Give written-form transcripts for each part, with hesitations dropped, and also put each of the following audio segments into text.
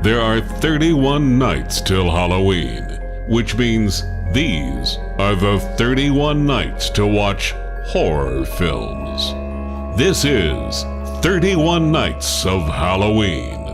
There are 31 nights till Halloween, which means these are the 31 nights to watch horror films. This is 31 Nights of Halloween.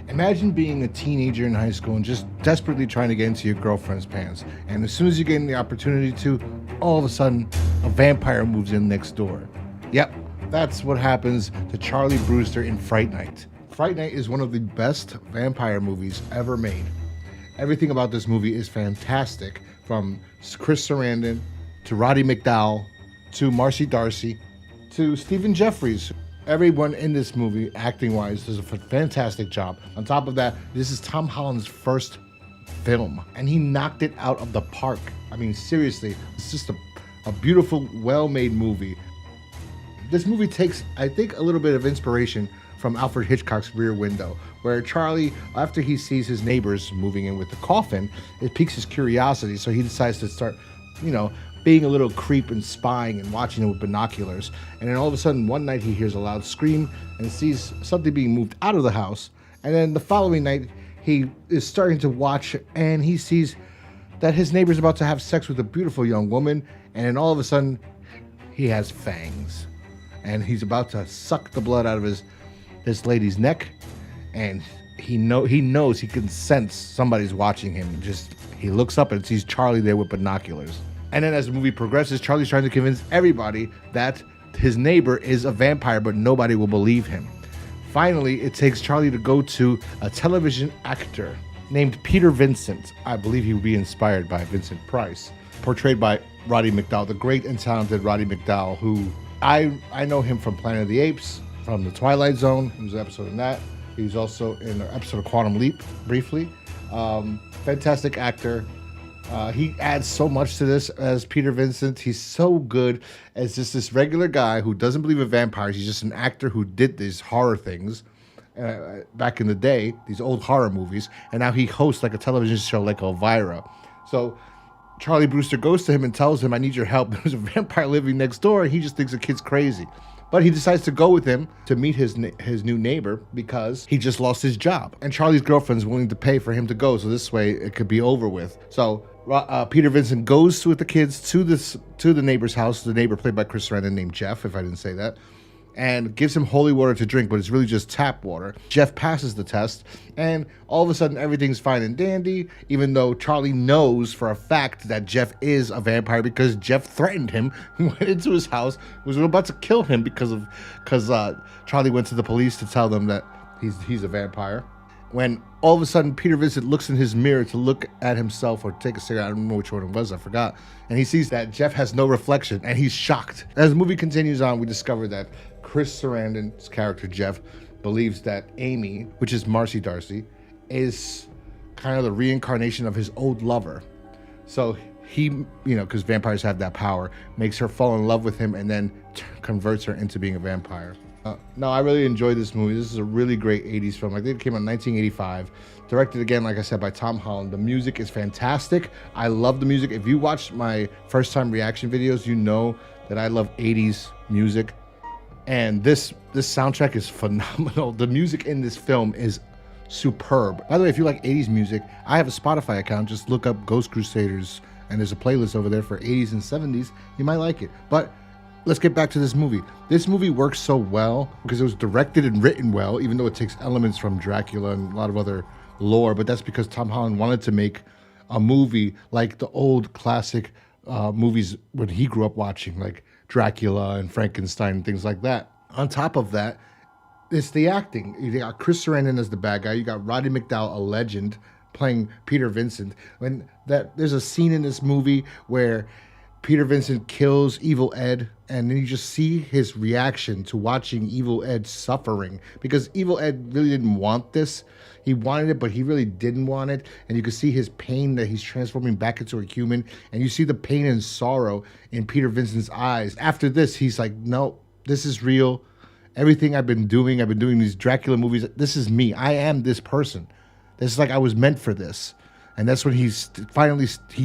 Imagine being a teenager in high school and just desperately trying to get into your girlfriend's pants. And as soon as you get the opportunity to, all of a sudden, a vampire moves in next door. Yep, that's what happens to Charlie Brewster in Fright Night. Fright Night is one of the best vampire movies ever made. Everything about this movie is fantastic, from Chris Sarandon to Roddy McDowall to Marcy Darcy to Stephen Jeffries. Everyone in this movie, acting-wise, does a fantastic job. On top of that, this is Tom Holland's first film, and he knocked it out of the park. I mean, seriously, it's just a beautiful, well-made movie. This movie takes, I think, a little bit of inspiration from Alfred Hitchcock's Rear Window, where Charlie, after he sees his neighbors moving in with the coffin, it piques his curiosity, so he decides to start, being a little creep and spying and watching it with binoculars. And then all of a sudden, one night he hears a loud scream and sees something being moved out of the house. And then the following night, he is starting to watch and he sees that his neighbor's about to have sex with a beautiful young woman. And then all of a sudden, he has fangs. And he's about to suck the blood out of this lady's neck. And he knows, he can sense somebody's watching him. He looks up and sees Charlie there with binoculars. And then as the movie progresses, Charlie's trying to convince everybody that his neighbor is a vampire, but nobody will believe him. Finally, it takes Charlie to go to a television actor named Peter Vincent. I believe he would be inspired by Vincent Price, portrayed by Roddy McDowall, the great and talented Roddy McDowall, who I know him from Planet of the Apes, from The Twilight Zone. He was an episode in that. He was also in an episode of Quantum Leap, briefly. Fantastic actor. He adds so much to this as Peter Vincent. He's so good as just this regular guy who doesn't believe in vampires. He's just an actor who did these horror things back in the day, these old horror movies, and now he hosts like a television show like Elvira. So Charlie Brewster goes to him and tells him, "I need your help. There's a vampire living next door," and he just thinks the kid's crazy. But he decides to go with him to meet his new neighbor because he just lost his job. And Charlie's girlfriend's willing to pay for him to go, so this way it could be over with. So Peter Vincent goes with the kids to the neighbor's house, the neighbor played by Chris Sarandon named Jeff, if I didn't say that, and gives him holy water to drink, but it's really just tap water. Jeff passes the test, and all of a sudden everything's fine and dandy, even though Charlie knows for a fact that Jeff is a vampire because Jeff threatened him, went into his house, was about to kill him because Charlie went to the police to tell them that he's a vampire. When all of a sudden Peter Vincent looks in his mirror to look at himself or take a cigarette, I don't know which one it was, I forgot, and he sees that Jeff has no reflection, and he's shocked. As the movie continues on, we discover that Chris Sarandon's character, Jeff, believes that Amy, which is Marcy Darcy, is kind of the reincarnation of his old lover. So he, because vampires have that power, makes her fall in love with him and then converts her into being a vampire. No, I really enjoyed this movie. This is a really great 80s film. I think it came out in 1985. Directed again, like I said, by Tom Holland. The music is fantastic. I love the music. If you watched my first time reaction videos, you know that I love 80s music. And this soundtrack is phenomenal. The music in this film is superb. By the way, if you like 80s music, I have a Spotify account. Just look up Ghost Crusaders, and there's a playlist over there for 80s and 70s. You might like it. But let's get back to this movie. This movie works so well because it was directed and written well, even though it takes elements from Dracula and a lot of other lore, but that's because Tom Holland wanted to make a movie like the old classic movies when he grew up watching, like Dracula and Frankenstein and things like that. On top of that, it's the acting. You got Chris Sarandon as the bad guy. You got Roddy McDowall, a legend, playing Peter Vincent. There's a scene in this movie where Peter Vincent kills Evil Ed, and then you just see his reaction to watching Evil Ed suffering, because Evil Ed really didn't want this. He wanted it, but he really didn't want it, and you can see his pain that he's transforming back into a human, and you see the pain and sorrow in Peter Vincent's eyes. After this, he's like, no, this is real. Everything I've been doing these Dracula movies, this is me. I am this person. This is like I was meant for this. And that's when he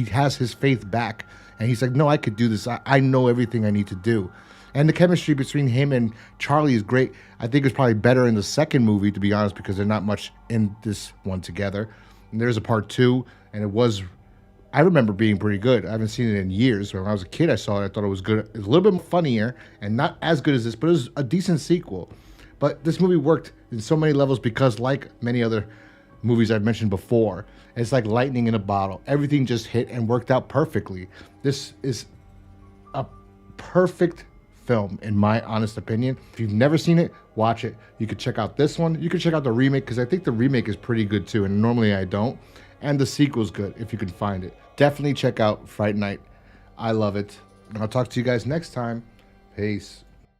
has his faith back And he's like, no, I could do this. I know everything I need to do. And the chemistry between him and Charlie is great. I think it's probably better in the second movie, to be honest, because they're not much in this one together. And there's a part 2, and I remember being pretty good. I haven't seen it in years. When I was a kid, I saw it. I thought it was good. It was a little bit funnier and not as good as this, but it was a decent sequel. But this movie worked in so many levels because, like many other movies I've mentioned before, it's like lightning in a bottle. Everything just hit and worked out perfectly. This is a perfect film, in my honest opinion. If you've never seen it, watch it. You could check out this one. You could check out the remake, because I think the remake is pretty good too, and normally I don't. And the sequel's good if you can find it. Definitely check out Fright Night. I love it. And I'll talk to you guys next time. Peace.